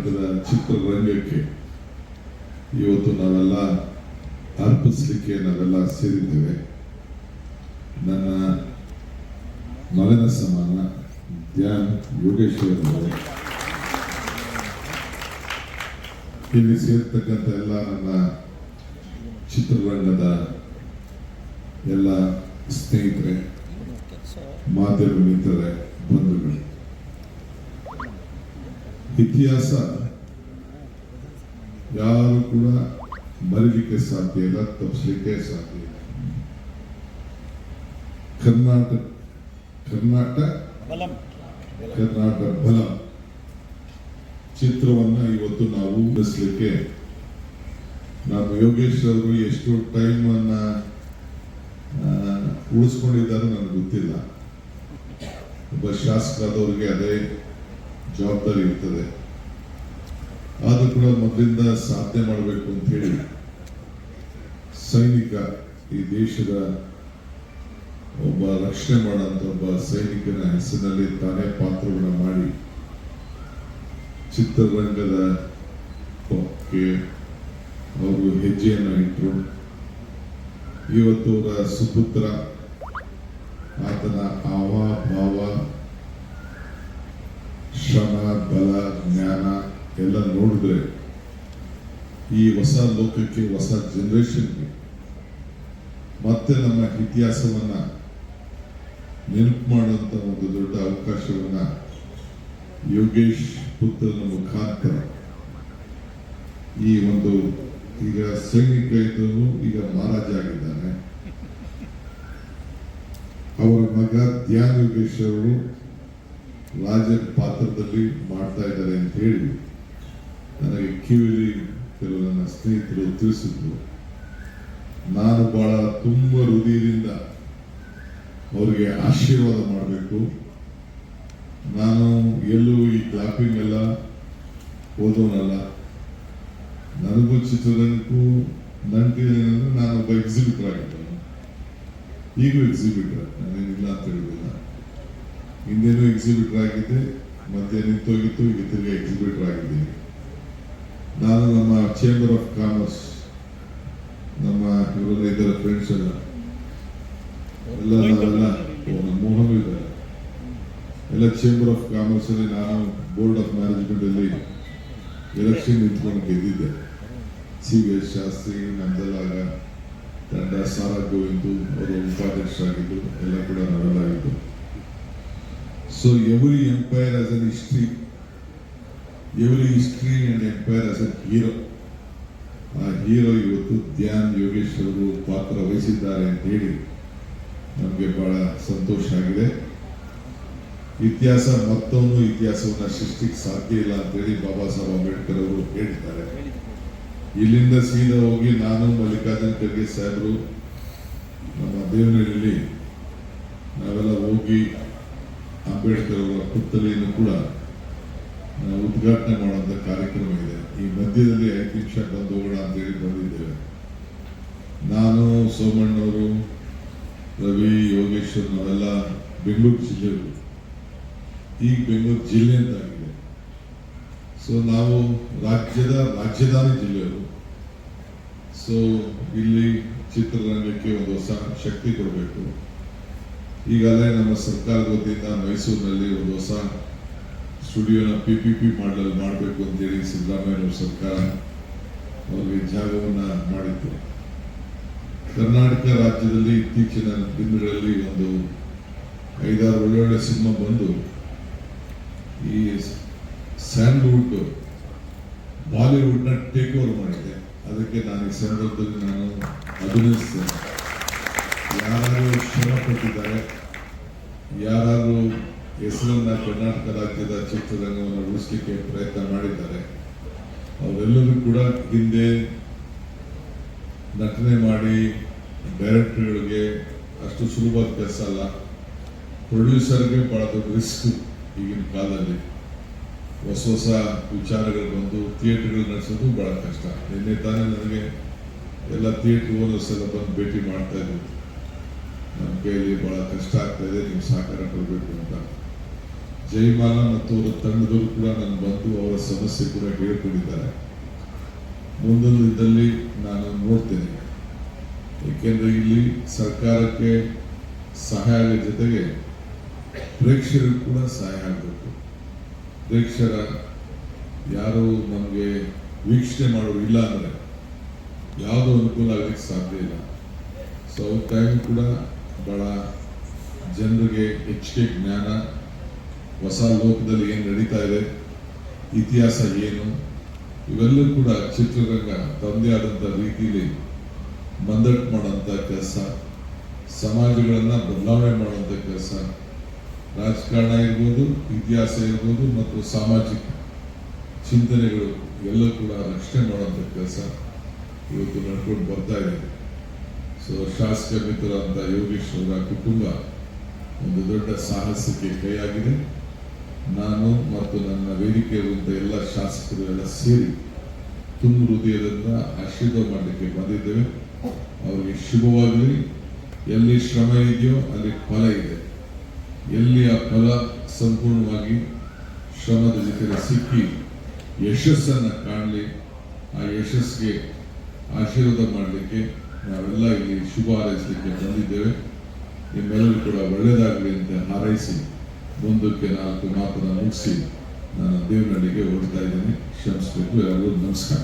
ಕರ್ನಾಟಕದ ಚಿತ್ರರಂಗಕ್ಕೆ ಇವತ್ತು ನಾವೆಲ್ಲ ಅರ್ಪಿಸಲಿಕ್ಕೆ ನಾವೆಲ್ಲ ಸೇರಿದ್ದೇವೆ. ನನ್ನ ಮಗನ ಸಮಾನ ಧ್ಯಾನ್ ಯೋಗೇಶ್ವರ್ ಅವರೇ, ಇಲ್ಲಿ ಸೇರ್ತಕ್ಕಂಥ ಎಲ್ಲ ನನ್ನ ಚಿತ್ರರಂಗದ ಎಲ್ಲ ಸ್ನೇಹಿತರೆ, ಮಾಧ್ಯಮ ಮಿತ್ರರೇ, ಬಂಧುಗಳು, ಇತಿಹಾಸ ಯಾರು ಕೂಡ ಮರಿಲಿಕ್ಕೆ ಸಾಧ್ಯ ಇಲ್ಲ, ತಪ್ಪಿಸಲಿಕ್ಕೆ ಸಾಧ್ಯ ಇಲ್ಲ. ಕರ್ನಾಟಕ ಬಲ ಚಿತ್ರವನ್ನ ಇವತ್ತು ನಾವು ಬಿಡಿಸಲಿಕ್ಕೆ ನಮ್ಮ ಯೋಗೇಶ್ ಅವರು ಎಷ್ಟು ಟೈಮ್ ಅನ್ನ ಉಳಿಸ್ಕೊಂಡಿದ್ದಾರೆ ನನಗೆ ಗೊತ್ತಿಲ್ಲ. ಒಬ್ಬ ಶಾಸಕರಾದವ್ರಿಗೆ ಅದೇ ಜವಾಬ್ದಾರಿ ಇರ್ತದೆ. ಆದ್ರೂ ಕೂಡ ಮೊದಲಿಂದ ಸಾಧನೆ ಮಾಡಬೇಕು ಅಂತ ಹೇಳಿ ಸೈನಿಕ, ಈ ದೇಶದ ಒಬ್ಬ ರಕ್ಷಣೆ ಮಾಡುವಂತ ಒಬ್ಬ ಸೈನಿಕನ ಹೆಸರಿನಲ್ಲಿ ತಾನೇ ಪಾತ್ರವನ್ನು ಮಾಡಿ ಚಿತ್ರರಂಗದ ಅವರು ಹೆಜ್ಜೆಯನ್ನು ಇಟ್ಟರು. ಇವತ್ತು ಅವರ ಸುಪುತ್ರ, ಆತನ ಭಾವ, ಶ್ರಮ, ಬಲ, ಜ್ಞಾನ ಎಲ್ಲ ನೋಡಿದ್ರೆ ಈ ಹೊಸ ಲೋಕಕ್ಕೆ, ಹೊಸ ಜನರೇಷನ್ಗೆ ಮತ್ತೆ ನಮ್ಮ ಇತಿಹಾಸವನ್ನ ನೆನಪು ಮಾಡುವಂತ ಒಂದು ದೊಡ್ಡ ಅವಕಾಶವನ್ನ ಯೋಗೇಶ್ ಪುತ್ರನ ಮುಖಾಂತರ ಈ ಒಂದು, ಈಗ ಸೈನಿಕ ಇದ್ದವನು ಈಗ ಮಹಾರಾಜ ಆಗಿದ್ದಾನೆ. ಅವರ ಮಗ ಧ್ಯಾನ್ ಯೋಗೇಶ್ ಅವರು ರಾಜನ ಪಾತ್ರದಲ್ಲಿ ಮಾಡ್ತಾ ಇದ್ದಾರೆ ಅಂತ ಹೇಳಿ ನನಗೆ ಕಿವಿಲಿ ಕೆಲವು ನನ್ನ ಸ್ನೇಹಿತರು ತಿಳಿಸಿದ್ರು. ನಾನು ಬಹಳ ತುಂಬ ಹೃದಯದಿಂದ ಅವರಿಗೆ ಆಶೀರ್ವಾದ ಮಾಡಬೇಕು. ನಾನು ಎಲ್ಲೂ ಈ ಕ್ಲಾಪಿಂಗ್ ಎಲ್ಲ ಓದೋನಲ್ಲ. ನನಗೂ ಚಿತ್ರರಂಗಕ್ಕೂ ನಂಟಿದೇನೆಂದ್ರೆ ನಾನೊಬ್ಬ ಎಕ್ಸಿಬಿಟರ್ ಆಗಿದ್ದೇನೆ. ಈಗೂ ಎಕ್ಸಿಬಿಟರ್, ನಾನೇನಿಲ್ಲ ಅಂತ ಹೇಳುದಿಲ್ಲ. ಹಿಂದೇನೂ ಎಕ್ಸಿಬಿಟರ್ ಆಗಿದ್ದೆ, ಮತ್ತೆ ನಿಂತೋಗಿತ್ತು, ಈಗ ತಿರ್ಗಿ ಎಕ್ಸಿಬಿಟರ್ ಆಗಿದ್ದೀನಿ. ನಾನು ನಮ್ಮ ಚೇಂಬರ್ ಆಫ್ ಕಾಮರ್ಸ್, ನಮ್ಮ ಇವರೆಲ್ಲ ಇದ್ದಾರೆ ಫ್ರೆಂಡ್ಸ್ ಎಲ್ಲ ನಾವೆಲ್ಲ ಮೋಹನ್ ಇದ್ದಾರೆ ಎಲ್ಲ ಚೇಂಬರ್ ಆಫ್ ಕಾಮರ್ಸ್ ಅಲ್ಲಿ ನಾನು ಬೋರ್ಡ್ ಆಫ್ ಮ್ಯಾನೇಜ್ಮೆಂಟ್ ಅಲ್ಲಿ ಎಲೆಕ್ಷನ್ ನಿಂತ್ಕೊಂಡು ಗೆದ್ದಿದ್ದೆ. CVS ಶಾಸ್ತ್ರಿ, ನಂದಲಾಗ ತಂಡ, ಸಾರಾ ಗೋವಿಂದು ಅವರು ಉಪಾಧ್ಯಕ್ಷರಾಗಿದ್ದು ಎಲ್ಲ ಕೂಡ ನಾವೆಲ್ಲ ಆಗಿದ್ದು. So every empire as an history, every history and empire as an hero. ಆ ಹೀರೋ ಇವತ್ತು ಧ್ಯಾನ್ ಯೋಗೇಶ್ ಅವರು ಪಾತ್ರ ವಹಿಸಿದ್ದಾರೆ ಅಂತ ಹೇಳಿ ನಮಗೆ ಬಹಳ ಸಂತೋಷ ಆಗಿದೆ. ಇತಿಹಾಸ ಮತ್ತೊಂದು ಇತಿಹಾಸವನ್ನ ಸೃಷ್ಟಿಗೆ ಸಾಧ್ಯ ಇಲ್ಲ ಅಂತ ಹೇಳಿ ಬಾಬಾ ಸಾಹೇಬ್ ಅಂಬೇಡ್ಕರ್ ಅವರು ಹೇಳಿದ್ದಾರೆ. ಇಲ್ಲಿಂದ ಸೀದಾ ಹೋಗಿ ನಾನು, ಮಲ್ಲಿಕಾರ್ಜುನ ಖರ್ಗೆ ಸಾಹೇಬರು, ನಮ್ಮ ದೇವನಹಳ್ಳಿಯಲ್ಲಿ ನಾವೆಲ್ಲ ಹೋಗಿ ಅಂಬೇಡ್ಕರ್ ಅವರ ಪುತ್ಥಳಿಯನ್ನು ಕೂಡ ಉದ್ಘಾಟನೆ ಮಾಡುವಂತ ಕಾರ್ಯಕ್ರಮ ಇದೆ. ಈ ಮಧ್ಯದಲ್ಲಿ 5 ನಿಮಿಷ ಬಂದು ಹೋಗೋಣ ಅಂತ ಹೇಳಿ ಬಂದಿದ್ದೇವೆ. ನಾನು, ಸೋಮಣ್ಣವರು, ರವಿ, ಯೋಗೇಶ್ವರ್ ನಾವೆಲ್ಲ ಬೆಂಗಳೂರು ಜಿಲ್ಲೆಯವರು. ಈಗ ಬೆಂಗಳೂರು ಜಿಲ್ಲೆ ಅಂತ ಆಗಿದೆ. ಸೊ ನಾವು ರಾಜಧಾನಿ ಜಿಲ್ಲೆಯವರು. ಸೊ ಇಲ್ಲಿ ಚಿತ್ರರಂಗಕ್ಕೆ ಒಂದು ಹೊಸ ಶಕ್ತಿ ಕೊಡಬೇಕು. ಈಗಾಗಲೇ ನಮ್ಮ ಸರ್ಕಾರದ ವತಿಯಿಂದ ಮೈಸೂರಿನಲ್ಲಿ ಒಂದು ಹೊಸ ಸ್ಟುಡಿಯೋನ PPP ಮಾಡಬೇಕು ಅಂತೇಳಿ ಸಿದ್ದರಾಮಯ್ಯ ಸರ್ಕಾರ ಅವರಿಗೆ ಜಾಗವನ್ನ ಮಾಡಿತ್ತು. ಕರ್ನಾಟಕ ರಾಜ್ಯದಲ್ಲಿ ಇತ್ತೀಚಿನ ದಿನಗಳಲ್ಲಿ ಒಂದು 5-6 ಒಳ್ಳೊಳ್ಳೆ ಸಿನಿಮಾ ಬಂದು ಈ ಸ್ಯಾಂಡಲ್ವುಡ್ ಬಾಲಿವುಡ್ ನ ಟೇಕ್ ಓವರ್ ಮಾಡಿದೆ. ಅದಕ್ಕೆ ನಾನು ಈ ಸಂದರ್ಭದಲ್ಲಿ ನಾನು ಅಭಿನಂದಿಸ್ತೇನೆ. ಯಾರು ಶ್ರಮ ಪಟ್ಟಿದ್ದಾರೆ, ಯಾರು ಹೆಸರನ್ನ ಕರ್ನಾಟಕ ರಾಜ್ಯದ ಚಿತ್ರರಂಗವನ್ನು ಉಳಿಸಲಿಕ್ಕೆ ಪ್ರಯತ್ನ ಮಾಡಿದ್ದಾರೆ, ಅವರೆಲ್ಲರೂ ಕೂಡ ಹಿಂದೆ ನಟನೆ ಮಾಡಿ ಡೈರೆಕ್ಟರ್ಗಳಿಗೆ ಅಷ್ಟು ಸುಲಭವಾದ ಕೆಲಸ ಅಲ್ಲ. ಪ್ರೊಡ್ಯೂಸರ್ಗೆ ಬಹಳ ದೊಡ್ಡ ರಿಸ್ಕ್. ಈಗಿನ ಕಾಲದಲ್ಲಿ ಹೊಸ ವಿಚಾರಗಳು ಬಂದು ಥಿಯೇಟರ್ಗಳು ನಡೆಸೋದು ಬಹಳ ಕಷ್ಟ. ನಿನ್ನೆ ತಾನೇ ನನಗೆ ಎಲ್ಲ ಥಿಯೇಟರ್ ಓನರ್ಸ್ ಎಲ್ಲ ಬಂದು ಭೇಟಿ ಮಾಡ್ತಾ ಇದ್ರು. ನಮ್ಮ ಕೈಯಲ್ಲಿ ಬಹಳ ಕಷ್ಟ ಆಗ್ತಾ ಇದೆ, ನೀವು ಸಹಕಾರ ಕೊಡಬೇಕು ಅಂತ. ಜಯಮಾಲ ಮತ್ತು ಅವರ ತಂಡದವರು ಕೂಡ ನಾನು ಬಂದು ಅವರ ಸಮಸ್ಯೆ ಕೂಡ ಹೇಳ್ಕೊಂಡಿದ್ದಾರೆ. ಮುಂದಿನ ದಿನದಲ್ಲಿ ನಾನು ನೋಡ್ತೇನೆ, ಏಕೆಂದರೆ ಇಲ್ಲಿ ಸರ್ಕಾರಕ್ಕೆ ಸಹಾಯ ಆಗೋ ಜೊತೆಗೆ ಪ್ರೇಕ್ಷಕರಿಗೂ ಕೂಡ ಸಹಾಯ ಆಗಬೇಕು. ಪ್ರೇಕ್ಷಕರ ಯಾರು ನಮಗೆ ವೀಕ್ಷಣೆ ಮಾಡೋರು ಇಲ್ಲ ಅಂದರೆ ಯಾವುದೋ ಅನುಕೂಲ ಆಗಲಿಕ್ಕೆ ಸಾಧ್ಯ ಇಲ್ಲ. ಸೊ ಅವ್ರ ಟೈಮ್ ಕೂಡ ಬಹಳ ಜನರಿಗೆ ಹೆಚ್ಚಿಗೆ ಜ್ಞಾನ, ಹೊಸ ಲೋಕದಲ್ಲಿ ಏನು ನಡೀತಾ ಇದೆ, ಇತಿಹಾಸ ಏನು, ಇವೆಲ್ಲವೂ ಕೂಡ ಚಿತ್ರರಂಗ ತಮ್ಮದೇ ಆದಂಥ ರೀತಿಯಲ್ಲಿ ಮಂದಟ್ಟು ಮಾಡೋಂಥ ಕೆಲಸ, ಸಮಾಜಗಳನ್ನು ಬದಲಾವಣೆ ಮಾಡುವಂಥ ಕೆಲಸ, ರಾಜಕಾರಣ ಇರ್ಬೋದು, ಇತಿಹಾಸ ಇರ್ಬೋದು ಮತ್ತು ಸಾಮಾಜಿಕ ಚಿಂತನೆಗಳು ಎಲ್ಲ ಕೂಡ ರಕ್ಷಣೆ ಮಾಡುವಂಥ ಕೆಲಸ ಇವತ್ತು ನಡ್ಕೊಂಡು ಬರ್ತಾ ಇದೆ. ಸೊ ಶಾಸಕ ಮಿತ್ರರಾದಂಥ ಯೋಗೇಶ್ ಅವರ ಕುಟುಂಬ ಒಂದು ದೊಡ್ಡ ಸಾಹಸಕ್ಕೆ ಕೈಯಾಗಿದೆ. ನಾನು ಮತ್ತು ನನ್ನ ವೇದಿಕೆ ಇರುವಂಥ ಎಲ್ಲ ಶಾಸಕರು ಎಲ್ಲ ಸೇರಿ ತುಂಬ ಹೃದಯದಿಂದ ಆಶೀರ್ವಾದ ಮಾಡಲಿಕ್ಕೆ ಬಂದಿದ್ದೇವೆ. ಅವರಿಗೆ ಶುಭವಾಗಲಿ. ಎಲ್ಲಿ ಶ್ರಮ ಇದೆಯೋ ಅಲ್ಲಿ ಫಲ ಇದೆ. ಎಲ್ಲಿ ಆ ಫಲ ಸಂಪೂರ್ಣವಾಗಿ ಶ್ರಮದ ಜೊತೆ ಸಿಕ್ಕಿ ಯಶಸ್ಸನ್ನು ಕಾಣಲಿ, ಆ ಯಶಸ್ಸಿಗೆ ಆಶೀರ್ವಾದ ಮಾಡಲಿಕ್ಕೆ ನಾವೆಲ್ಲ ಇಲ್ಲಿ ಶುಭ ಹಾರೈಸಲಿಕ್ಕೆ ಬಂದಿದ್ದೇವೆ. ನಿಮ್ಮೆಲ್ಲರೂ ಕೂಡ ಒಳ್ಳೆಯದಾಗಲಿ ಅಂತ ಹಾರೈಸಿ ಮುಂದಕ್ಕೆ 4 ಮಾತನ್ನು ಮುಗಿಸಿ ನಾನು ದೇವನಡಿಗೆ ಹೊರಡ್ತಾ ಇದ್ದೇನೆ. ಕ್ಷಮಿಸಬೇಕು. ಎಲ್ಲರಿಗೂ ನಮಸ್ಕಾರ.